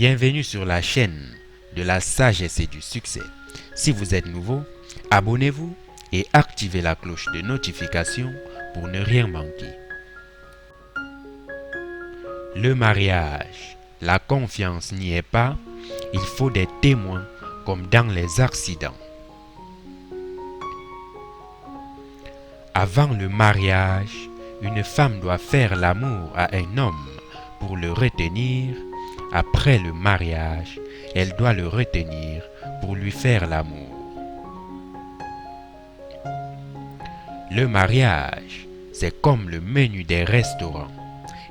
Bienvenue sur la chaîne de la sagesse et du succès. Si vous êtes nouveau, abonnez-vous et activez la cloche de notification pour ne rien manquer. Le mariage, la confiance n'y est pas, il faut des témoins comme dans les accidents. Avant le mariage, une femme doit faire l'amour à un homme pour le retenir. Après le mariage, elle doit le retenir pour lui faire l'amour. Le mariage, c'est comme le menu des restaurants.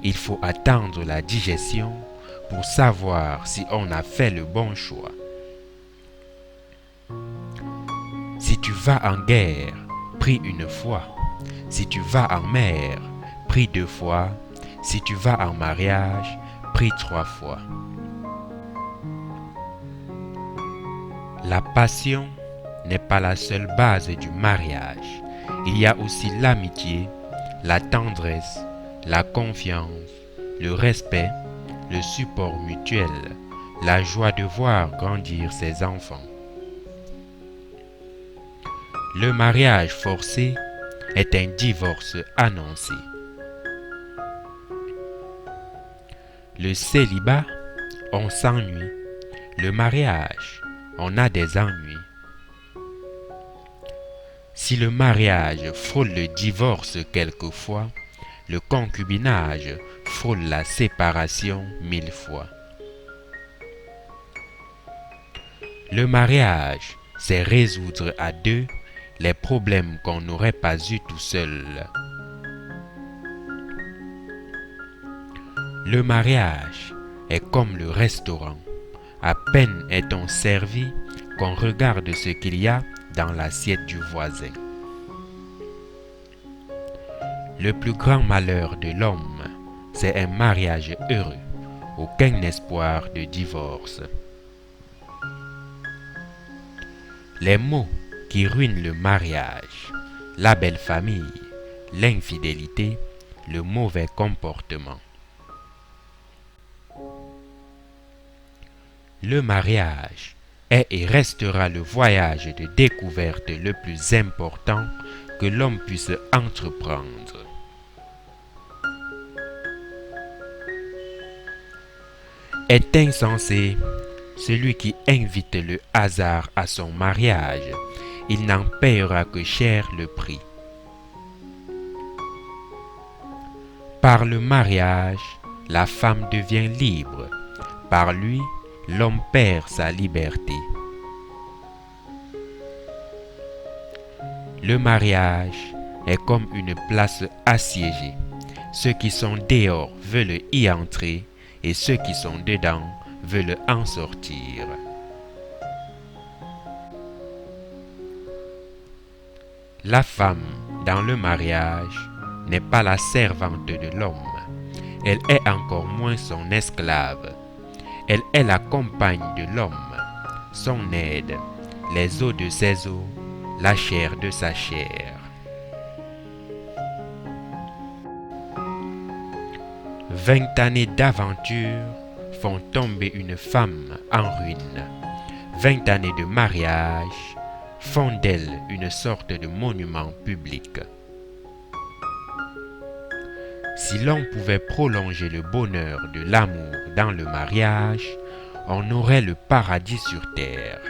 Il faut attendre la digestion pour savoir si on a fait le bon choix. Si tu vas en guerre, prie une fois. Si tu vas en mer, prie 2 fois. Si tu vas en mariage, prie 3 fois. La passion n'est pas la seule base du mariage. Il y a aussi l'amitié, la tendresse, la confiance, le respect, le support mutuel, la joie de voir grandir ses enfants. Le mariage forcé est un divorce annoncé. Le célibat, on s'ennuie. Le mariage, on a des ennuis. Si le mariage frôle le divorce quelquefois, le concubinage frôle la séparation 1000 fois. Le mariage, c'est résoudre à 2 les problèmes qu'on n'aurait pas eu tout seul. Le mariage est comme le restaurant. À peine est-on servi qu'on regarde ce qu'il y a dans l'assiette du voisin. Le plus grand malheur de l'homme, c'est un mariage heureux, aucun espoir de divorce. Les maux qui ruinent le mariage, la belle famille, l'infidélité, le mauvais comportement. Le mariage est et restera le voyage de découverte le plus important que l'homme puisse entreprendre. Est insensé celui qui invite le hasard à son mariage, il n'en paiera que cher le prix. Par le mariage, la femme devient libre. Par lui, l'homme perd sa liberté. Le mariage est comme une place assiégée. Ceux qui sont dehors veulent y entrer et ceux qui sont dedans veulent en sortir. La femme, dans le mariage, n'est pas la servante de l'homme. Elle est encore moins son esclave. Elle est la compagne de l'homme, son aide, les os de ses os, la chair de sa chair. 20 années d'aventure font tomber une femme en ruine. 20 années de mariage font d'elle une sorte de monument public. Si l'on pouvait prolonger le bonheur de l'amour dans le mariage, on aurait le paradis sur terre.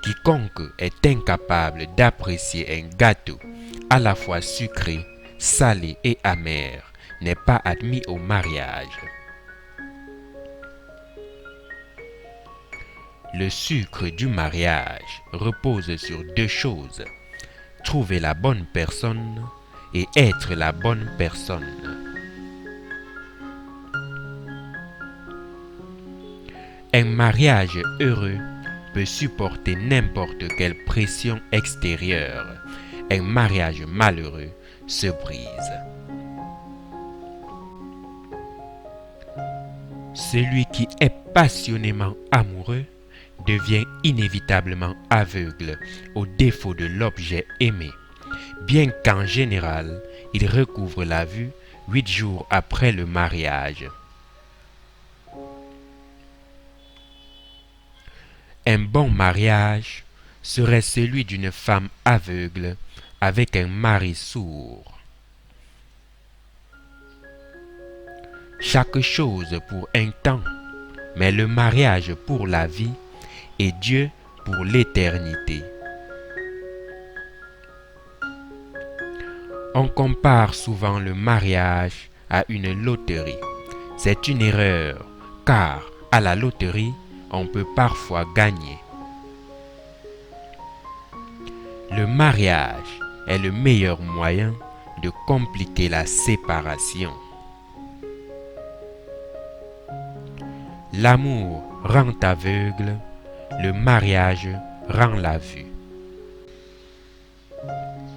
Quiconque est incapable d'apprécier un gâteau à la fois sucré, salé et amer n'est pas admis au mariage. Le sucre du mariage repose sur 2 choses. Trouver la bonne personne et être la bonne personne. Un mariage heureux peut supporter n'importe quelle pression extérieure. Un mariage malheureux se brise. Celui qui est passionnément amoureux devient inévitablement aveugle au défaut de l'objet aimé, bien qu'en général, il recouvre la vue 8 jours après le mariage. Un bon mariage serait celui d'une femme aveugle avec un mari sourd. Chaque chose pour un temps, mais le mariage pour la vie et Dieu pour l'éternité. On compare souvent le mariage à une loterie. C'est une erreur, car à la loterie, on peut parfois gagner. Le mariage est le meilleur moyen de compliquer la séparation. L'amour rend aveugle, le mariage rend la vue.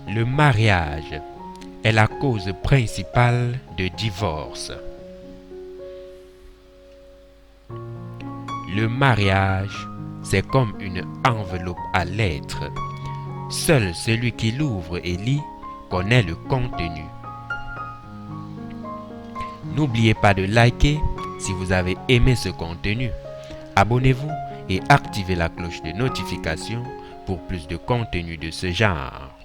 Le mariage est la cause principale de divorce. Le mariage, c'est comme une enveloppe à lettres. Seul celui qui l'ouvre et lit connaît le contenu. N'oubliez pas de liker si vous avez aimé ce contenu. Abonnez-vous et activez la cloche de notification pour plus de contenu de ce genre.